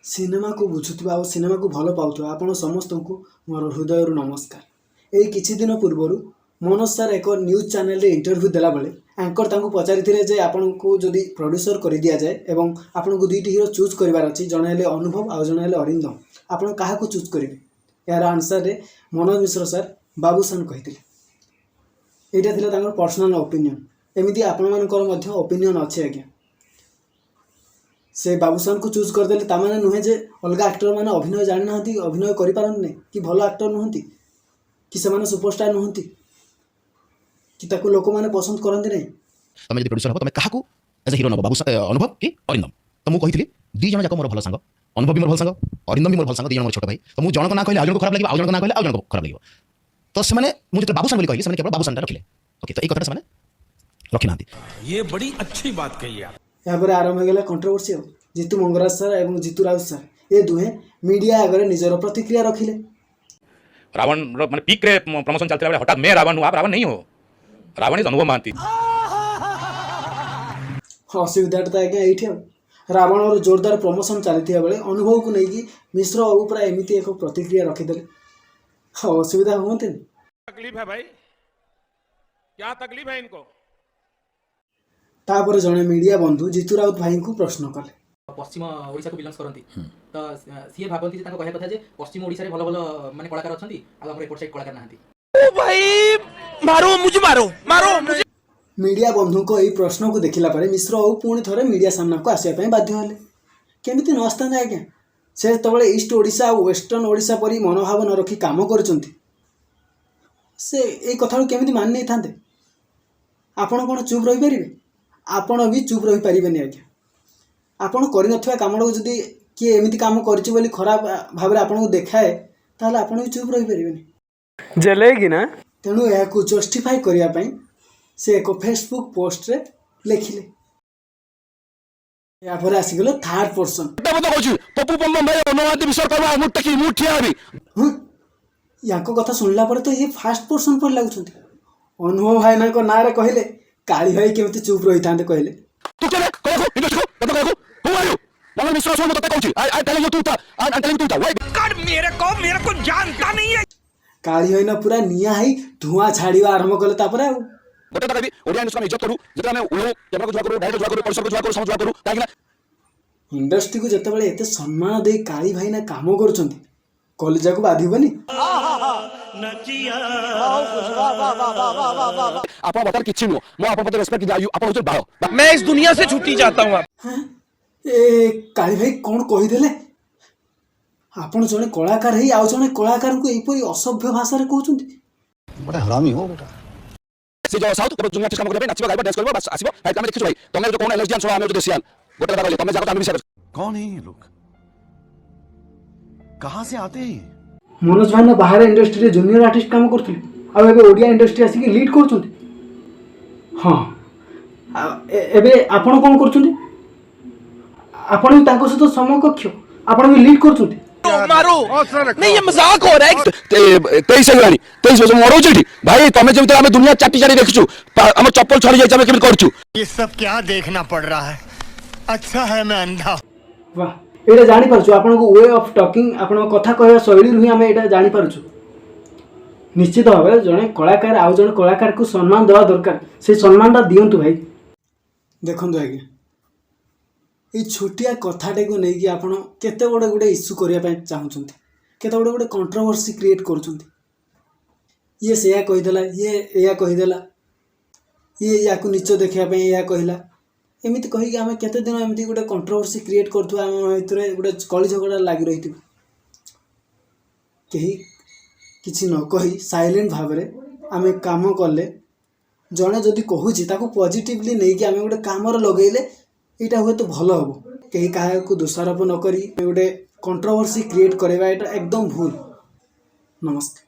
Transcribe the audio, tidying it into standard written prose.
Cinema को बुझुवा और cinema को भल पाउथुवा आपण समस्त को मोर हृदय नमस्कार। यही किछि दिन पूर्व मनोज सर एक न्यूज चैनल रे इंटरव्यू देला बेले एंकर तांको पचारिथिले जे आपण को जदि प्रोड्यूसर कर दिया जाए एवं आपण को दुईटी हीरो चूज करिवार अछि, जणे हेले अनुभव आ जणे हेले अरिंदम, आपण काहा को चूज करिवे? यार आंसर रे मनोज मिश्र सर बाबूसान कहिथिले। एटा थिला तांकर पर्सनल ओपिनियन। एमिति आपण मानकर मध्य ओपिनियन अछि आज्ञा। से बाबूसान को चूज करदेले तामाने नुहे जे अलग एक्टर माने अभिनय जानि नाहंती, अभिनय करि पारन कि भलो एक्टर नुहंती कि से माने सुपरस्टार नुहंती कि ताको लोक माने पसंद करंती नै। तमे जदि प्रोड्यूसर हो तमे काहा को एज ए हीरो नबो? अनुभव कि अरिंदम? तो मु कहिथिली दी जण जाक मोर भलो संग, अनुभव भी मोर भलो संग, अरिंदम भी मोर भलो संग, दी जण मोर छोट भाई। तो मु जण को ना कहले आ जण को खराब लागिबो, आ जण को ना कहले आ जण को खराब लागिबो। तो से माने मु जते बाबूसान बोली कहली, से माने केवल बाबूसान रखिले। ओके, तो ए कथा से माने रखि नांती। ये बड़ी अच्छी बात कही आप। या पर आरंभ हो गेला कंट्रोवर्सी। जीतू मंगराज सर एवं जीतू राउत सर ये दुहे मीडिया आगे निजर प्रतिक्रिया रखिले। रावण माने पीक रे प्रमोशन चलते बेले हठात मैं रावण हूं, आप रावण नहीं हो, रावण इज अनुभव महांती। असुविधाटा आज्ञा ये रावण और जोरदार प्रमोशन चलता बेले अनुभव को लेकिन मिश्र बाबू पूरा एमती एक प्रतिक्रिया रखिदे। असुविधा होते तकलीफ है भाई, क्या तकलीफ है इनको? तापर जड़े मीडिया बंधु जीतू राउत भाई को प्रश्न कले। पश्चिम ओडिशा को बिलंग्स करती तो सी भावती कह कथा जे पश्चिम ओडिशा रे भल भल माने कलाकार अछंती आ हमर एपट साइड कलाकार नाहंती। ओ भाई मारो मुझे, मारो मारो मुझे। मीडिया बंधु को यही प्रश्न को देखिला पारे मिश्र बाबू पुणी थरे मीडिया सामना को आसिया पय बाध्य होले। केमिति नस्तांते आज्ञा? से तबले ईस्ट ओडिशा और वेस्टर्न ओडिशा परी मनोभाव न रखी काम करचंती, से ए कथा केमिति मान नै थांते? आपण कोन चुप रहि परिबे? आपण भी चुप रहि परिबेनी आज्ञा। आपण करि नथिबा कामडो जदि कि एमिति काम करछि बोली खराब भाबरे आपण को देखाए ताले आपण भी चुप रहि परिबेनी, जलेगी ना। तेणु या को जस्टिफाई करिया पई से एक फेसबुक पोस्ट रे लिखिले। या पर आसी गेलो थर्ड पर्सन। तब तो कहू पप्पू पम्म भाई अनुवादी विषय करबा मु टकी मु ठिया हबी। याको कथा सुनला पर तो ये फर्स्ट पर्सन पर लागुछंती। अनुभव भाई ना को ना रे कहिले काली भाई केमिति चुप रहि थांते कहिले। तू केले कहू इंडस्ट्री को तो कहू who are you? Manoj Mishra sir मते कहू आई टेलिंग यू तू था, आई टेलिंग तू था वेट कर मेरे को जानता नहीं है। काली भाई ना पूरा निया है धुआं छाड़ीवा आरंभ कले तापरे। गोटे कथा भी ओडिया इंडस्ट्री में इज्जत करू, जते हम उलो कैमरा को जुआ करू, डायरेक्ट जुआ करू, परिसर को जुआ करू, समझ जुआ करू, काहे इंडस्ट्री को जते बेले एते सम्मान दे काली भाई ना काम करछंती कॉलेज को बाधिबनी। आप बता किछि नो मो आप पते रेस्पेक्ट जायु आप होते बाहो। मैं इस दुनिया से छूटी जाता हूं। ए काली भाई कोन कहि देले? आपण जने कलाकार है आ जने कलाकार को एपरी असभ्य भाषा रे कहउछंती। बड़ा हरामी हो बेटा। से जो साउथ को दुनिया काम करबे, नाचबा गाइबा, डांस करबा, बस आसीबो भाई हम देखिछु भाई तमे जो कोन एलर्जियन छोड़ा हम जो देसियन गोटे बार तमे जाको हम विषय। कौन है ये लोग, कहां से आते हैं? मनोज भाई ना बाहर इंडस्ट्री रे जूनियर आर्टिस्ट काम करथि आ एबे ओडिया इंडस्ट्री आसी के लीड करछंती। हां एबे आपण कोन करछंती? आपण भी ताको सहित समकक्ष, आपण भी लीड करछंती। मारो नहीं, ये मजाक हो रहा है। 23 गलानी 23 वर्ष मरो जेठी भाई तमे जेमते हम दुनिया चाटी चाटी देखिछु, हम चप्पल छड़ी जाय हम केमि करछु। ये सब क्या देखना पड़ रहा है? अच्छा है मैं अंधा। वाह, एटा जानि परछु आपण को वे ऑफ टॉकिंग, आपण कथा कहया शैली रुही हम एटा जानि परछु। निश्चित भाबे जने कलाकार आ जने कलाकार को सम्मान देवा दरकार, से सम्मानटा दियंतु भाई। देखंतु आगे ये छोटिया कथाटे को नहीं कि आपण केते बड़े गुडे इश्यू करिया पय चाहुचंती, केते बड़े गुडे कंट्रोवर्सी क्रिएट करूचंती। ये से या कहिदेला, ये या कहिदेला, ये याकू नीचो देखिया पय या कहिला, एमिति कहि कि हम केते दिन एमिति गुडे कंट्रोवर्सी क्रिएट करथु, हम भितरे गुडे कली झगड़ा लागि रहिथि। केही किछि न कहि साइलेंट भाबरे आमे काम करले, जणे जदि कहूची ताको पॉजिटिवली नहीं कि आमे गुडे कामर लगेले एटा हुए तो भल हम। कहीं क्या दोषारोप न करी गोटे कंट्रोवर्सी क्रिएट करवा एटा एकदम भूल। नमस्कार।